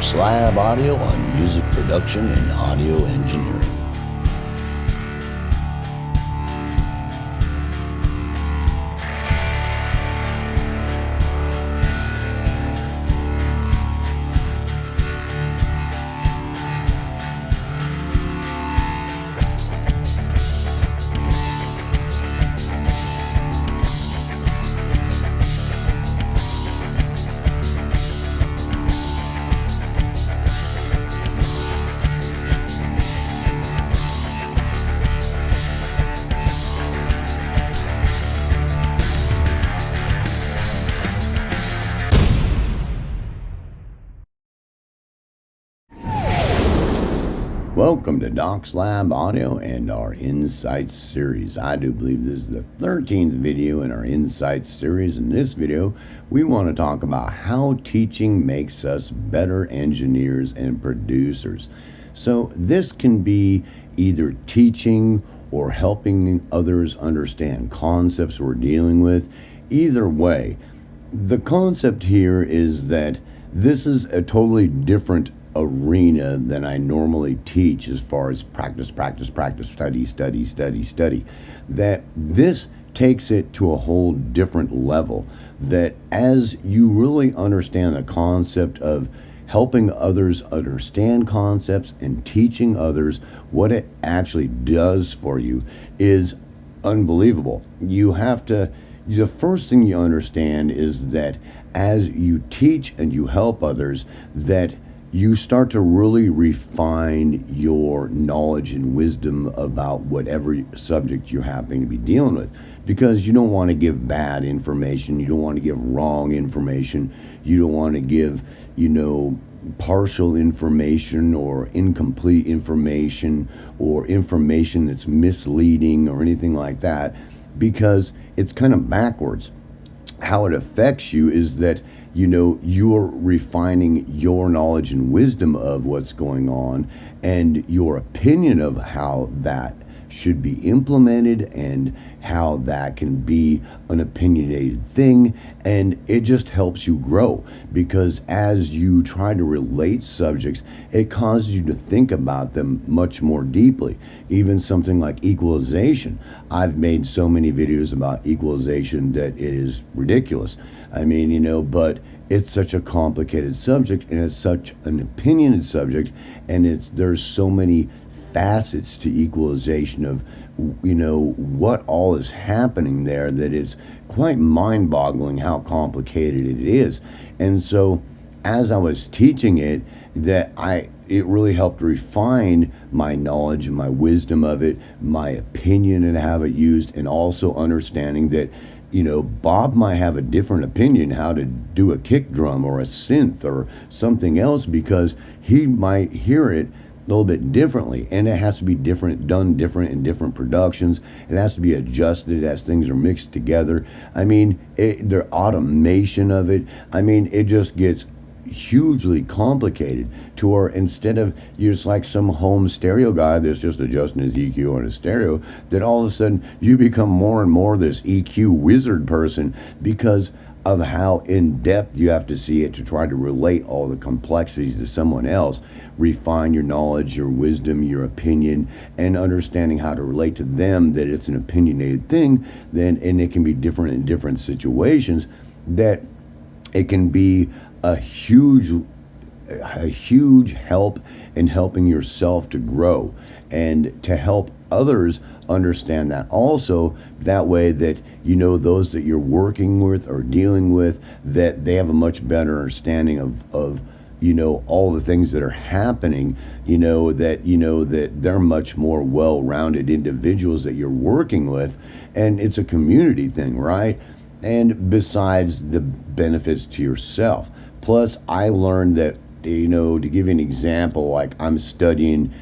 Doc Slab Audio on music production and audio engineering. Welcome to Doc Slab Audio and our Insights series. I do believe this is the 13th video in our Insights series. In this video, we want to talk about how teaching makes us better engineers and producers. So this can be either teaching or helping others understand concepts we're dealing with. Either way, the concept here is that this is a totally different arena than I normally teach as far as practice, study. That this takes it to a whole different level. That as you really understand the concept of helping others understand concepts and teaching others what it actually does for you is unbelievable. The first thing you understand is that as you teach and you help others, that you start to really refine your knowledge and wisdom about whatever subject you're happening to be dealing with, because you don't want to give bad information, you don't want to give wrong information, you don't want to give, partial information or incomplete information or information that's misleading or anything like that, because it's kind of backwards. How it affects you is that you're refining your knowledge and wisdom of what's going on and your opinion of how that should be implemented and how that can be an opinionated thing, and it just helps you grow, because as you try to relate subjects, it causes you to think about them much more deeply. Even something like equalization. I've made so many videos about equalization that it is ridiculous. But it's such a complicated subject, and it's such an opinionated subject, and there's so many facets to equalization of what all is happening there, that it's quite mind-boggling how complicated it is. And so as I was teaching it, it really helped refine my knowledge and my wisdom of it, my opinion and how it used, and also understanding that Bob might have a different opinion how to do a kick drum or a synth or something else, because he might hear it a little bit differently, and it has to be done different in different productions. It has to be adjusted as things are mixed together. The automation of it, it just gets hugely complicated to where instead of you're just like some home stereo guy that's just adjusting his EQ on his stereo, that all of a sudden you become more and more this EQ wizard person, because of how in-depth you have to see it to try to relate all the complexities to someone else, refine your knowledge, your wisdom, your opinion, and understanding how to relate to them, that it's an opinionated thing, and it can be different in different situations, that it can be a huge help in helping yourself to grow and to help others understand that also, that way that those that you're working with or dealing with, that they have a much better understanding of all the things that are happening, that they're much more well-rounded individuals that you're working with, and it's a community thing, right? And besides the benefits to yourself. Plus, I learned that, to give you an example, like I'm studying,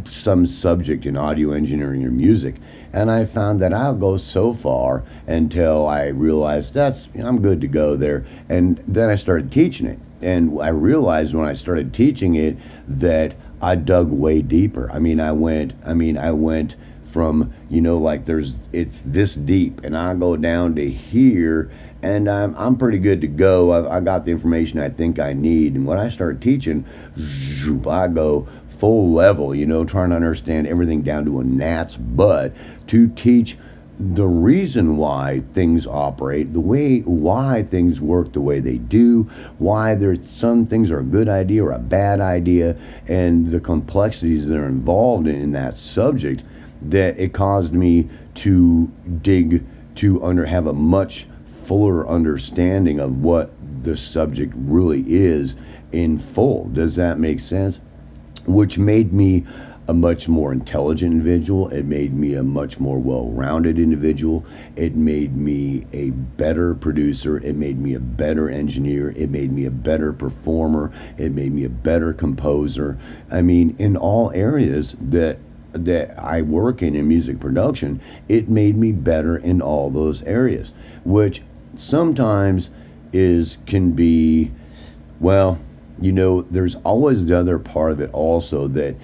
some subject in audio engineering or music, and I found that I'll go so far until I realized I'm good to go there, and then I started teaching it, and I realized when I started teaching it that I dug way deeper. I went from, like it's this deep and I go down to here and I'm pretty good to go. I got the information I think I need. And when I start teaching, I go full level, trying to understand everything down to a gnat's butt to teach the reason why things operate, the way why things work the way they do, why there's some things are a good idea or a bad idea, and the complexities that are involved in that subject, that it caused me to dig to have a much fuller understanding of what the subject really is in full. Does that make sense? Which made me a much more intelligent individual. It made me a much more well-rounded individual. It made me a better producer. It made me a better engineer. It made me a better performer. It made me a better composer. I mean, in all areas that I work in music production, it made me better in all those areas, which sometimes can be, well, there's always the other part of it also, that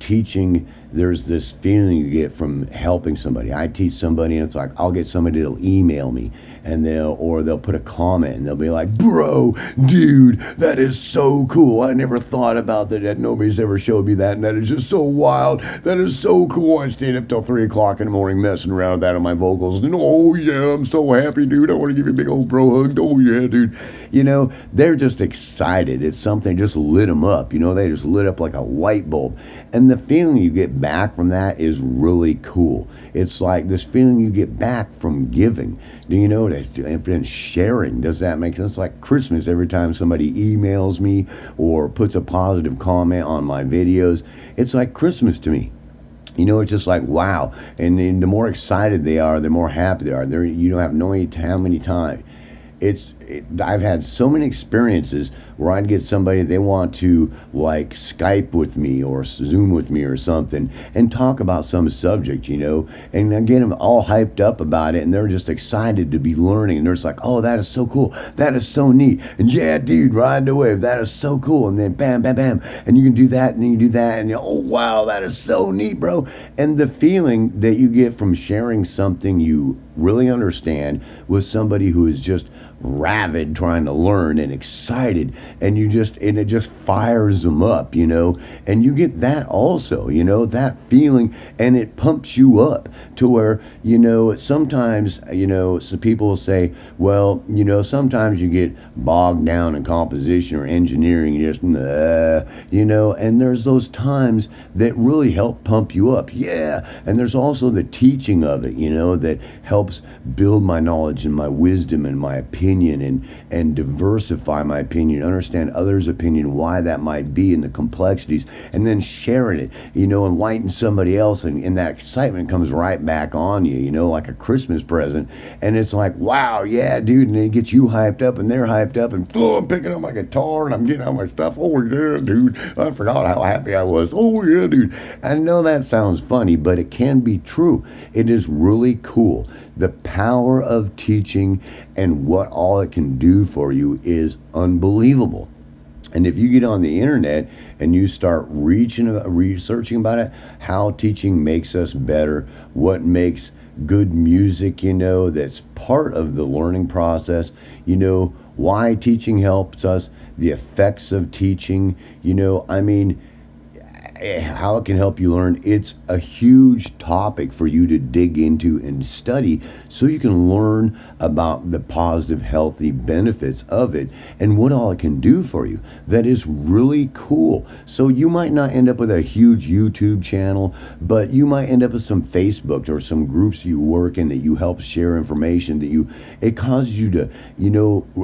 teaching, there's this feeling you get from helping somebody. I teach somebody and it's like, I'll get somebody that'll email me and they'll put a comment and they'll be like, bro, dude, that is so cool. I never thought about that. Nobody's ever showed me that. And that is just so wild. That is so cool. I stayed up till 3 o'clock in the morning messing around with that on my vocals. And oh yeah, I'm so happy, dude. I want to give you a big old bro hug. Oh yeah, dude. They're just excited. It's something just lit them up. They just lit up like a light bulb. And the feeling you get back from that is really cool. It's like this feeling you get back from giving. Do you know that? And sharing. Does that make sense? It's like Christmas every time somebody emails me or puts a positive comment on my videos. It's like Christmas to me. It's just like, wow. And then the more excited they are, the more happy they are. You don't have no idea how many times. I've had so many experiences where I'd get somebody, they want to like Skype with me or Zoom with me or something and talk about some subject, and I get them all hyped up about it and they're just excited to be learning and they're just like, oh, that is so cool. That is so neat. And yeah, dude, ride the wave. That is so cool. And then bam, bam, bam. And you can do that and then you do that and oh, wow, that is so neat, bro. And the feeling that you get from sharing something you really understand with somebody who is just rabid trying to learn and excited, and it just fires them up, and you get that also, that feeling, and it pumps you up to where, sometimes, some people will say, well, sometimes you get bogged down in composition or engineering, you just, and there's those times that really help pump you up. Yeah. And there's also the teaching of it, that helps build my knowledge and my wisdom and my opinion and diversify my opinion, understand others' opinion, why that might be, and the complexities, and then sharing it, enlighten somebody else, and that excitement comes right back on you, like a Christmas present, and it's like, wow, yeah, dude, and it gets you hyped up, and they're hyped up, and I'm picking up my guitar, and I'm getting out my stuff, oh yeah, dude, I forgot how happy I was, oh yeah, dude. I know that sounds funny, but it can be true. It is really cool. The power of teaching and what all it can do for you is unbelievable. And if you get on the internet and you start researching about it, how teaching makes us better, what makes good music, that's part of the learning process, why teaching helps us, the effects of teaching, how it can help you learn. It's a huge topic for you to dig into and study so you can learn about the positive, healthy benefits of it and what all it can do for you. That is really cool. So you might not end up with a huge YouTube channel, but you might end up with some Facebook or some groups you work in that you help share information that it causes you to,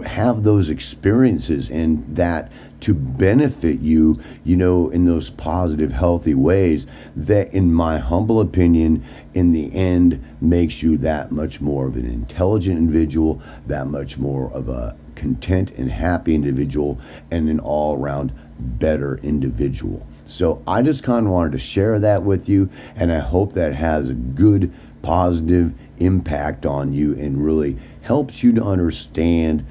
have those experiences and that to benefit you, in those positive, healthy ways that, in my humble opinion, in the end, makes you that much more of an intelligent individual, that much more of a content and happy individual, and an all-around better individual. So I just kind of wanted to share that with you, and I hope that has a good, positive impact on you and really helps you to understand,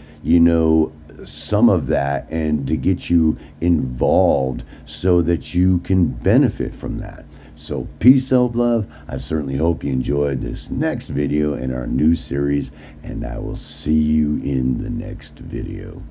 some of that and to get you involved so that you can benefit from that. So peace, self-love. I certainly hope you enjoyed this next video in our new series, and I will see you in the next video.